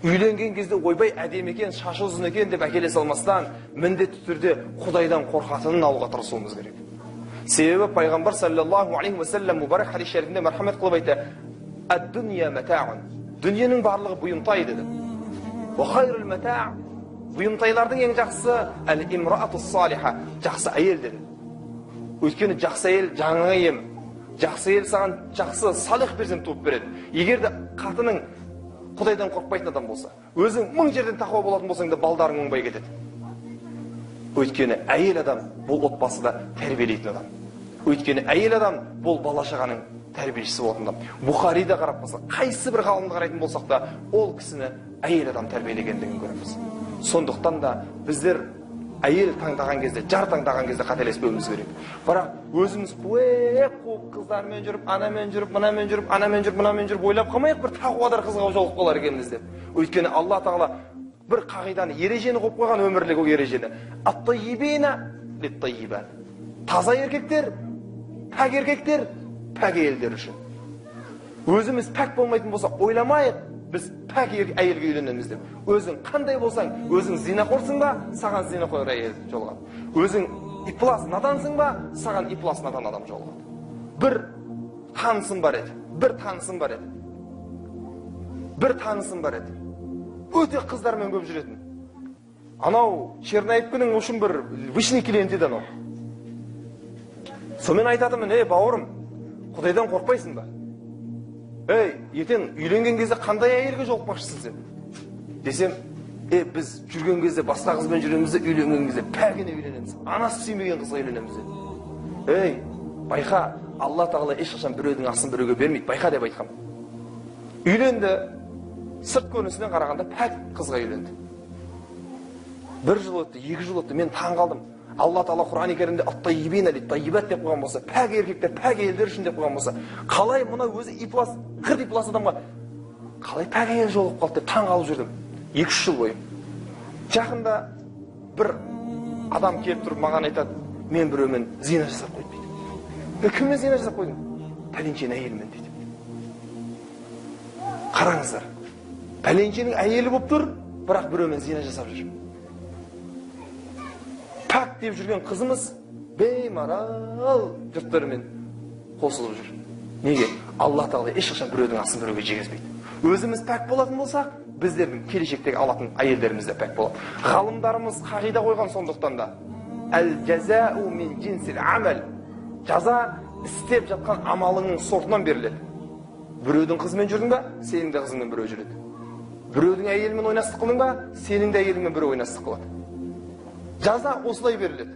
Үйленген кезде ойбай әдемі екен, шашы ұзын екен деп әкеле салмастан, міндетті түрде Құдайдан қорқатынын алуға тырысуымыз керек. Себебі пайғамбар саллаллаху алейхи ва саллям мубарак хадис шарифінде мархамат қылып айтты: "Ад-дуnya матаун." Дүниенің барлығы бұйымтай деді. "Ва хайрул матау." Бұйымтайлардың ең жақсысы әл-имраату салиха, жақсы әйел деді. Өйткені жақсы әйел жаңа ем. Жақсы әйел саған жақсы салих перзент туып береді. Егер де қатының Құдайдан қорқпайтын адам болса, өзің 1000 жерден тақуа болатын болсаң да балдарың оңбай кетеді. Өйткені әйел адам бұл отбасыда тәрбиелейтін адам. Өйткені әйел адам бұл бала шағаның тәрбиешісі болатын адам. Бухарида қарап болсақ, қайсы бір ғалымды қарайтын болсақ та, ол кісіні әйел адам тәрбиелегендігін көреміз. Сондықтан да біздер әйел таңдаған кезде, жар таңдаған кезде қателеспеуіміз керек. Бірақ өзіміз қуып қыздармен жүріп, анамен жүріп, мынамен жүріп, анамен жүріп, мынамен жүріп ойлап қалмайық, бір тақуадар қызға жолығып қалар екенбіз деп. Өйткені Алла Тағала бір қағиданы, ережені қойып қойған, өмірлік ол ережені. Ат-таййибина лит-таййибат. Таза еркектер, пәк еркектер, пәк әйелдер үшін. Өзіміз пәк болмайтын болса, ойламайық, біз пәк әйелге үйленеміз деп. Өзің қандай болсаң, өзің зинақорсың ба, саған зинақор әйел жолығады. Өзің иплас надансың ба, саған иплас надан адам жолығады. Бір танысым бар еді. Өте қыздармен көп жүретін. Анау Чернаевкінің үшін бір вышний клиент еді анау. Сонымен айтатымын: "Ей бауырым, Құдайдан қорқпайсың ба? Ей, ертең үйленген кезде қандай әйелге жолықпақшысың сен?" Десем: "Біз жүрген кезде басқа қызбен жүреміз, үйленген кезде пәгіне үйленеміз. Анасы сүймеген қызға үйленеміз." Ей, байқа, Алла Тағала ешқашан біреудің астын біреуге бермейді, байқа деп айтқам. Үйленді, сырт көрінісінен қарағанда пәк қызға үйленді. 1 жыл өтті, 2 жыл өтті, мен таң қалдым. Алла Тағала Құран-ы Кәрімде ат-таййибина лит-таййибат деп қойған болса, пәк еркектер, пәк әйелдер үшін деп қойған болса, қалай мына өзі иплас, қырт иплас адамға қалай пәк әйел жолығып қалды деп таң қалып жүрдім. 2-3 жыл бойы. Жақында бір адам келіп тұрып маған айтады: "Мен біреумен зина жасап қойдым" дейді. "Кіммен зина жасап қойдың?" "Пәленшенің әйелімен" дейді. Қараңыздар, пәленшенің әйелі болып тұр, бірақ біреумен зина жасап жүр. Пәк деп жүрген қызымыз беймарал жұрттарымен қосылып жүр. Неге? Алла Тағала ешқашан біреудің астын біреуге жегізбейді. Өзіміз пәк болатын болсақ, біздердің келешектегі алатын әйелдеріміз де пәк болады. Ғалымдарымыз қағида қойған сондықтан да: "Әл-жазау мин джинсил амал." Жаза істеп жатқан амалыңның сортынан беріледі. Біреудің қызымен жүрдің ба, сенің де қызыңмен біреу жүреді. Біреудің әйелімен ойнастық қылдың ба, сенің де әйеліңмен біреу ойнастық қылады. Жаза осылай беріледі.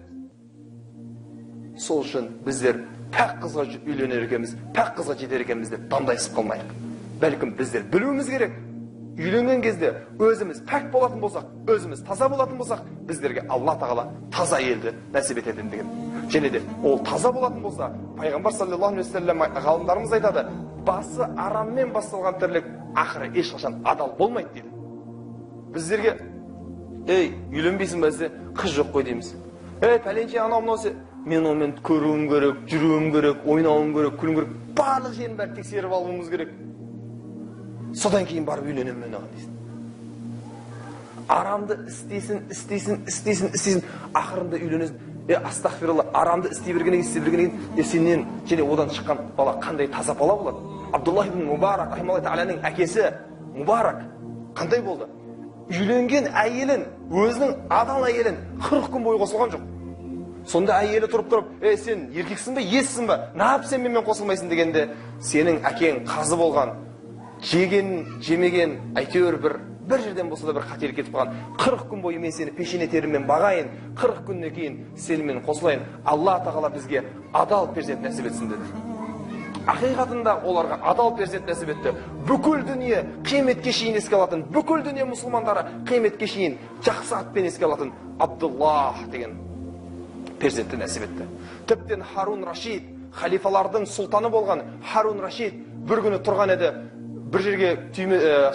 Сол үшін біздер пәк қызға үйленер екенбіз, пәк қызға жетер екенбіз деп дандайсып қалмайық. Бәлкім біздер білуіміз керек. Үйленген кезде өзіміз пәк болатын болсақ, өзіміз таза болатын болсақ, біздерге Алла Тағала таза әйелді нәсіп ететіндігін. Және де ол таза болатын болса, пайғамбар саллаллаху алейхи ва саллям ғалымдарымыз айтады: "Басы араммен басталған тірлік ақыры ешқашан адал болмайды" дейді. Біздерге: "Ей, үйленбейсің бе сен? Қыз жоқ қой" дейміз. "Ей, пәленше анау мынау", мен онымен көруім керек, жүруім керек, ойнауым керек, күлім керек, барлық жерін бәрі тексеріп алуымыз керек. Содан кейін барып үйленемін мен оған дейсің. Арамды істейсің, ақырында үйленесің. Астағфиралла, арамды істей бергеннен кейін, сенен және одан шыққан бала қандай таза бала болады. Абдуллах ибн Мубарак рахималлаху тағаланың әкесі Мубарак қандай болды? Үйленген әйелін, өзінің адал әйелін 40 күн бойы қосылған жоқ. Сонда әйелі тұрып, сен еркексің бе, ессің бе, нағып сен менімен қосылмайсың дегенде, сенің әкең қазы болған, жеген, жемеген, әйтеуір бір жерден болса да бір қателік кетіп қалған. 40 күн бойы мен сені пешене теріммен бағайын, 40 күннен кейін сенімен қосылайын. Алла Тағала бізге адал перзент нәсіп етсін деді. Ақиқатында оларға адал перзент нәсіп етті. Бүкіл дүние қияметке шейін еске алатын, бүкіл дүние мұсылмандары қияметке шейін жақсы атпен еске алатын Абдуллах деген перзентті нәсіп етті. Тіптен Харун Рашид, халифалардың сұлтаны болған Харун Рашид бір күні тұрған еді, бір жерге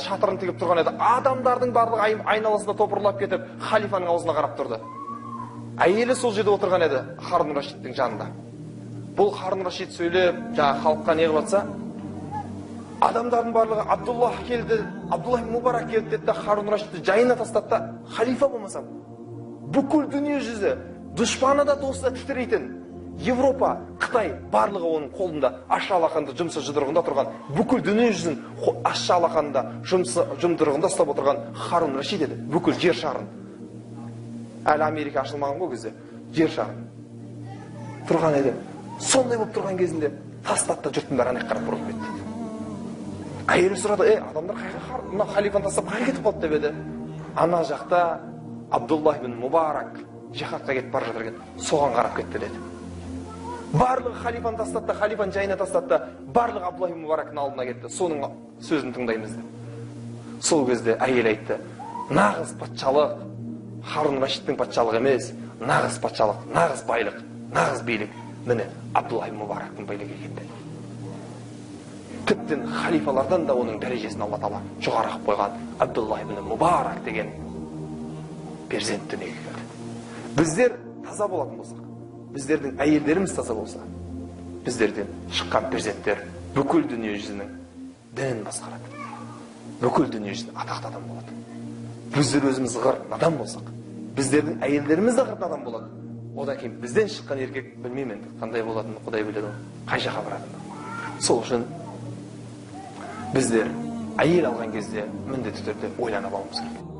шатырын тігіп тұрған еді. Адамдардың барлығы айналасында топырлап кетіп, халифаның аузына қарап тұрды. Әйелі сол жерде отырған еді, Харун Рашидтің жанында. Бұл Харун Рашид сөйлеп, халыққа не қылып жатса, Адамдардың барлығы Абдуллах келді, Абдуллах Мубарак келді деді, Харун Рашидті жайына тастады да, халифа болмасам, бүкіл дүние жүзі, дұшпаны да досы да тітірейтін Европа, Қытай барлығы оның қолында ащы алақанда жұмсы жұдырығында тұрған, бүкіл дүние жүзін ащы алақанда жұмдырығында ұстап отырған Харун Рашид еді, бүкіл жер шарын. Әлі Америка ашылмаған ғой кезде, жер шарын тұрған еді. Сондай болып тұрған кезінде тастады да жұрттың бәрі қарап бұрылып кетті. Әйелі сұрады, адамдар мына халифаны тастап қайда кетіп қалды деп еді. Ана жақта Абдуллах ибн Мубарак жихадқа кетіп бара жатыр екен, соған қарап кетті деді. Барлығы халифаны тастады да, халифаны жайына тастады да, барлығы Абдуллах ибн Мубарактың алдына кетті. Соның сөзін тыңдаймыз деп. Сол кезде әйел айтты, нағыз патшалық Харун Рашидтің патшалығы емес, нағыз патшалық, нағыз байлық, нағыз билік міне Абдуллах ибн Мубарактың билігі екен деді. Тіптен халифалардан да оның дәрежесін Алла Тағала жоғары қойған Абдуллах ибн Мубарак деген перзент дүниеге келді. Біздер таза болатын болсақ, біздердің әйелдеріміз таза болса, біздерден шыққан перзенттер бүкіл дүние жүзінің дінін басқарады. Бүкіл дүние жүзінің атақты адам болады. Біздер өзіміз ғырт адам болсақ, біздердің әйелдеріміз де ғырт адам болады. Одан кейін бізден шыққан еркек білмеймін қандай болатынын Құдай біледі, қай жаққа баратынын. Сол үшін біздер әйел алған кезде міндетті түрде ойланып алуымыз керек.